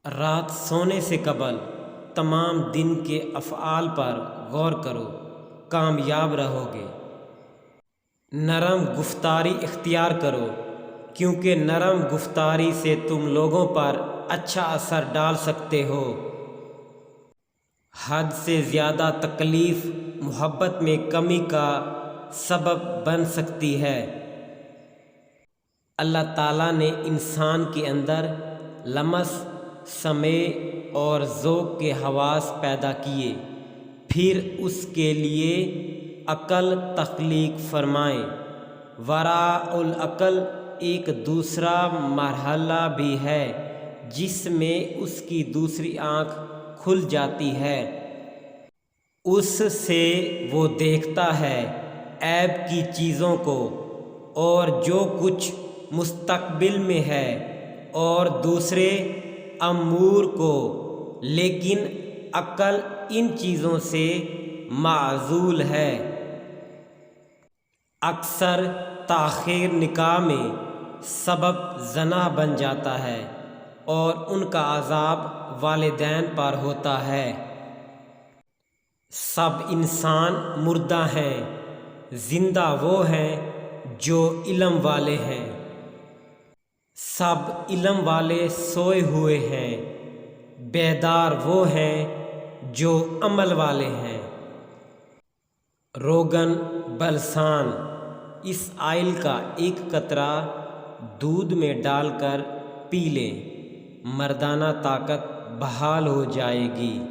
رات سونے سے قبل تمام دن کے افعال پر غور کرو، کامیاب رہو گے۔ نرم گفتاری اختیار کرو، کیونکہ نرم گفتاری سے تم لوگوں پر اچھا اثر ڈال سکتے ہو۔ حد سے زیادہ تکلیف محبت میں کمی کا سبب بن سکتی ہے۔ اللہ تعالیٰ نے انسان کے اندر لمس، سمع اور ذوق کے حواس پیدا کیے، پھر اس کے لیے عقل تخلیق فرمائے۔ وراء العقل ایک دوسرا مرحلہ بھی ہے جس میں اس کی دوسری آنکھ کھل جاتی ہے۔ اس سے وہ دیکھتا ہے عیب کی چیزوں کو اور جو کچھ مستقبل میں ہے اور دوسرے امور کو، لیکن عقل ان چیزوں سے معزول ہے۔ اکثر تاخیر نکاح میں سبب زنا بن جاتا ہے اور ان کا عذاب والدین پر ہوتا ہے۔ سب انسان مردہ ہیں، زندہ وہ ہیں جو علم والے ہیں۔ سب علم والے سوئے ہوئے ہیں، بیدار وہ ہیں جو عمل والے ہیں۔ روغن بلسان، اس آئل کا ایک قطرہ دودھ میں ڈال کر پی لیں، مردانہ طاقت بحال ہو جائے گی۔